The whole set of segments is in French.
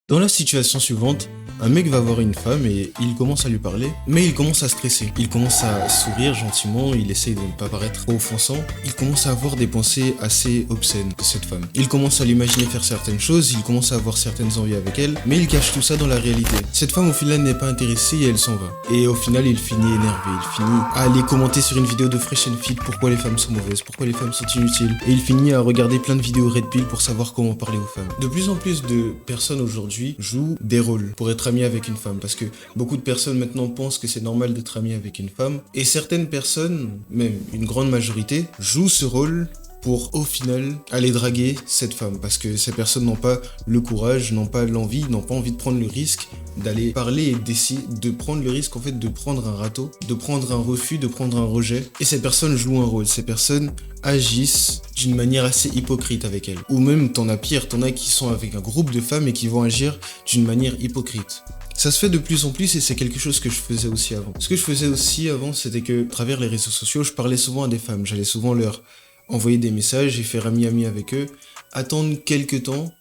Dans la situation suivante, un mec va voir une femme et il commence à lui parler, mais il commence à stresser. Il commence à sourire gentiment, il essaye de ne pas paraître trop offensant. Il commence à avoir des pensées assez obscènes de cette femme. Il commence à l'imaginer faire certaines choses, il commence à avoir certaines envies avec elle, mais il cache tout ça dans la réalité. Cette femme au final n'est pas intéressée et elle s'en va. Et au final il finit énervé, il finit à aller commenter sur une vidéo de Fresh and Fit pourquoi les femmes sont mauvaises, pourquoi les femmes sont inutiles. Et il finit à regarder plein de vidéos Red Pill pour savoir comment parler aux femmes. De plus en plus de personnes aujourd'hui jouent des rôles pour être amis avec une femme, parce que beaucoup de personnes maintenant pensent que c'est normal d'être ami avec une femme, et certaines personnes, même une grande majorité, jouent ce rôle pour au final aller draguer cette femme, parce que ces personnes n'ont pas le courage, n'ont pas l'envie, n'ont pas envie de prendre le risque d'aller parler et d'essayer de prendre le risque en fait de prendre un râteau, de prendre un refus, de prendre un rejet. Et ces personnes jouent un rôle, ces personnes agissent d'une manière assez hypocrite avec elles. Ou même t'en as pire, t'en as qui sont avec un groupe de femmes et qui vont agir d'une manière hypocrite. Ça se fait de plus en plus et c'est quelque chose que je faisais aussi avant. Ce que je faisais aussi avant, c'était que à travers les réseaux sociaux, je parlais souvent à des femmes, j'allais souvent leur envoyer des messages et faire ami-ami avec eux, attendre quelques temps,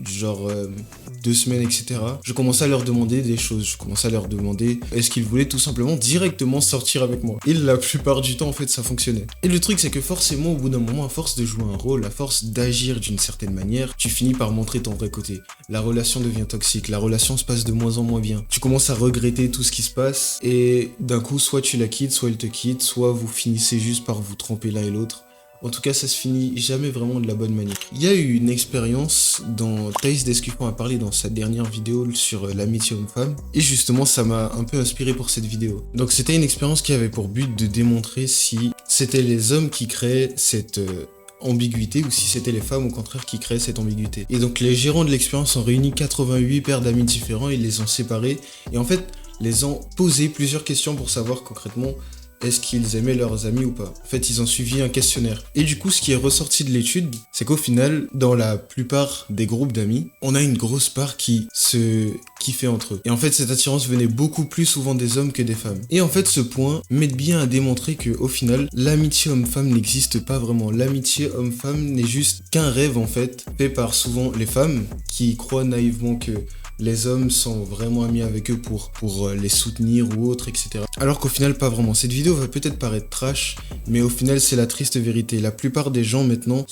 genre 2 semaines, etc. Je commençais à leur demander des choses, je commençais à leur demander est-ce qu'ils voulaient tout simplement directement sortir avec moi. Et la plupart du temps, en fait, ça fonctionnait. Et le truc, c'est que forcément, au bout d'un moment, à force de jouer un rôle, à force d'agir d'une certaine manière, tu finis par montrer ton vrai côté. La relation devient toxique, la relation se passe de moins en moins bien. Tu commences à regretter tout ce qui se passe, et d'un coup, soit tu la quittes, soit elle te quitte, soit vous finissez juste par vous tromper l'un et l'autre. En tout cas, ça se finit jamais vraiment de la bonne manière. Il y a eu une expérience dont Thaïs Descupon a parlé dans sa dernière vidéo sur l'amitié homme-femme. Et justement, ça m'a un peu inspiré pour cette vidéo. Donc c'était une expérience qui avait pour but de démontrer si c'était les hommes qui créaient cette ambiguïté ou si c'était les femmes au contraire qui créaient cette ambiguïté. Et donc les gérants de l'expérience ont réuni 88 paires d'amis différents, ils les ont séparés et en fait les ont posé plusieurs questions pour savoir concrètement est-ce qu'ils aimaient leurs amis ou pas. En fait, ils ont suivi un questionnaire. Et du coup, ce qui est ressorti de l'étude, c'est qu'au final, dans la plupart des groupes d'amis, on a une grosse part qui se kiffait entre eux. Et en fait, cette attirance venait beaucoup plus souvent des hommes que des femmes. Et en fait, ce point m'aide bien à démontrer que, au final, l'amitié homme-femme n'existe pas vraiment. L'amitié homme-femme n'est juste qu'un rêve, en fait par souvent les femmes qui croient naïvement que les hommes sont vraiment amis avec eux pour les soutenir ou autre, etc. Alors qu'au final, pas vraiment. Cette vidéo va peut-être paraître trash, mais au final, c'est la triste vérité. La plupart des gens maintenant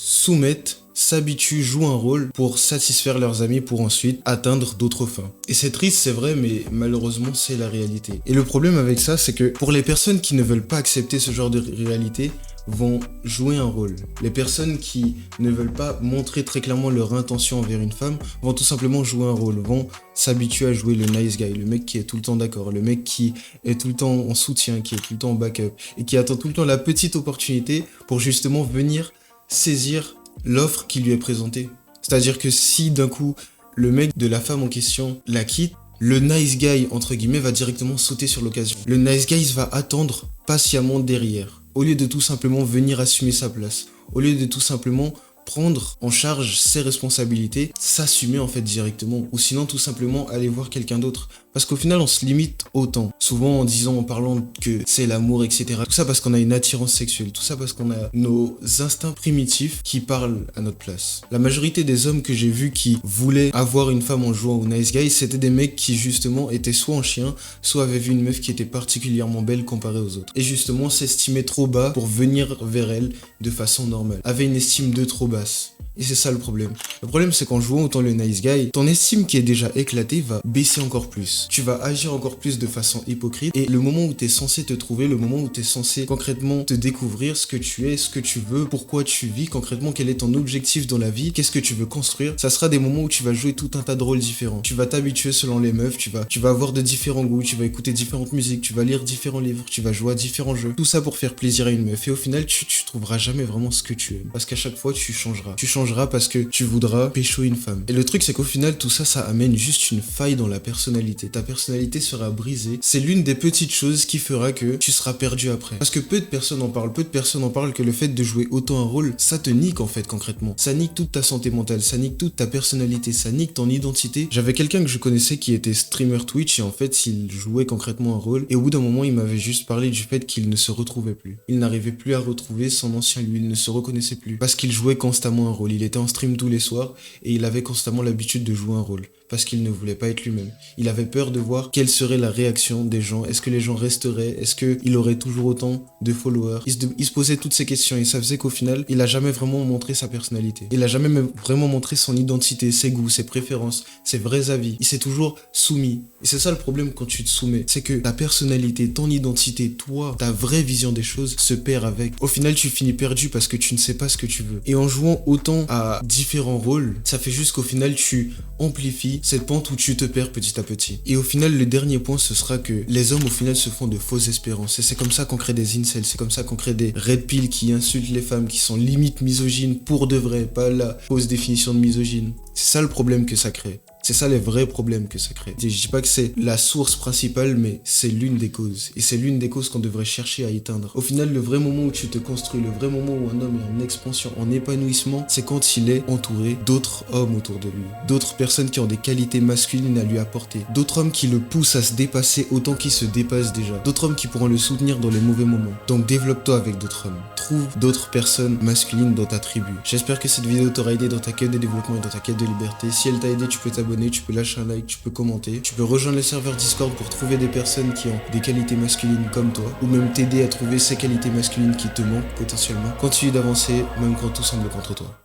s'habituent, jouent un rôle pour satisfaire leurs amis pour ensuite atteindre d'autres fins. Et c'est triste, c'est vrai, mais malheureusement, c'est la réalité. Et le problème avec ça, c'est que pour les personnes qui ne veulent pas accepter ce genre de réalité, vont jouer un rôle. Les personnes qui ne veulent pas montrer très clairement leur intention envers une femme vont tout simplement jouer un rôle, vont s'habituer à jouer le nice guy, le mec qui est tout le temps d'accord, le mec qui est tout le temps en soutien, qui est tout le temps en backup et qui attend tout le temps la petite opportunité pour justement venir saisir l'offre qui lui est présentée. C'est-à-dire que si d'un coup le mec de la femme en question la quitte, le nice guy entre guillemets va directement sauter sur l'occasion. Le nice guy va attendre patiemment derrière. Au lieu de tout simplement venir assumer sa place, au lieu de tout simplement prendre en charge ses responsabilités, s'assumer en fait directement, ou sinon tout simplement aller voir quelqu'un d'autre. Parce qu'au final, on se limite au temps. Souvent en disant, en parlant que c'est l'amour, etc. Tout ça parce qu'on a une attirance sexuelle. Tout ça parce qu'on a nos instincts primitifs qui parlent à notre place. La majorité des hommes que j'ai vus qui voulaient avoir une femme en jouant au nice guy, c'était des mecs qui justement étaient soit en chien, soit avaient vu une meuf qui était particulièrement belle comparée aux autres. Et justement s'estimaient trop bas pour venir vers elle de façon normale. Avaient une estime d'eux trop basse. Et c'est ça le problème. Le problème, c'est qu'en jouant autant le nice guy, ton estime qui est déjà éclatée va baisser encore plus. Tu vas agir encore plus de façon hypocrite. Et le moment où tu es censé te trouver, le moment où tu es censé concrètement te découvrir ce que tu es, ce que tu veux, pourquoi tu vis, concrètement quel est ton objectif dans la vie, qu'est-ce que tu veux construire, ça sera des moments où tu vas jouer tout un tas de rôles différents. Tu vas t'habituer selon les meufs, tu vas avoir de différents goûts, tu vas écouter différentes musiques, tu vas lire différents livres, tu vas jouer à différents jeux. Tout ça pour faire plaisir à une meuf. Et au final, tu trouveras jamais vraiment ce que tu aimes. Parce qu'à chaque fois, tu changeras. Tu changeras parce que tu voudras pécho une femme. Et le truc, c'est qu'au final, tout ça, ça amène juste une faille dans la personnalité. Ta personnalité sera brisée. C'est l'une des petites choses qui fera que tu seras perdu après. Parce que peu de personnes en parlent. Peu de personnes en parlent que le fait de jouer autant un rôle, ça te nique en fait concrètement. Ça nique toute ta santé mentale, ça nique toute ta personnalité, ça nique ton identité. J'avais quelqu'un que je connaissais qui était streamer Twitch et en fait, il jouait concrètement un rôle. Et au bout d'un moment, il m'avait juste parlé du fait qu'il ne se retrouvait plus. Il n'arrivait plus à retrouver son ancien lui, il ne se reconnaissait plus. Parce qu'il jouait constamment un rôle. Il était en stream tous les soirs et il avait constamment l'habitude de jouer un rôle. parce qu'il ne voulait pas être lui-même. Il avait peur de voir quelle serait la réaction des gens. Est-ce que les gens resteraient? Est-ce qu'il aurait toujours autant de followers? Il se posait toutes ces questions et ça faisait qu'au final, il a jamais vraiment montré sa personnalité. Il a jamais vraiment montré son identité, ses goûts, ses préférences, ses vrais avis. Il s'est toujours soumis. Et c'est ça le problème quand tu te soumets. C'est que ta personnalité, ton identité, toi, ta vraie vision des choses se perd avec. Au final, tu finis perdu parce que tu ne sais pas ce que tu veux. Et en jouant autant à différents rôles, ça fait juste qu'au final, tu amplifies cette pente où tu te perds petit à petit. Et au final, le dernier point, ce sera que les hommes, au final, se font de fausses espérances. Et c'est comme ça qu'on crée des incels, c'est comme ça qu'on crée des red pills qui insultent les femmes, qui sont limite misogynes pour de vrai, pas la fausse définition de misogyne. C'est ça le problème que ça crée. C'est ça les vrais problèmes que ça crée. Je dis pas que c'est la source principale, mais c'est l'une des causes. Et c'est l'une des causes qu'on devrait chercher à éteindre. Au final, le vrai moment où tu te construis, le vrai moment où un homme est en expansion, en épanouissement, c'est quand il est entouré d'autres hommes autour de lui. D'autres personnes qui ont des qualités masculines à lui apporter. D'autres hommes qui le poussent à se dépasser autant qu'il se dépasse déjà. D'autres hommes qui pourront le soutenir dans les mauvais moments. Donc développe-toi avec d'autres hommes. Trouve d'autres personnes masculines dans ta tribu. J'espère que cette vidéo t'aura aidé dans ta quête de développement et dans ta quête de liberté. Si elle t'a aidé, tu peux t'abonner, tu peux lâcher un like, tu peux commenter, tu peux rejoindre le serveur Discord pour trouver des personnes qui ont des qualités masculines comme toi, ou même t'aider à trouver ces qualités masculines qui te manquent potentiellement. Continue d'avancer, même quand tout semble contre toi.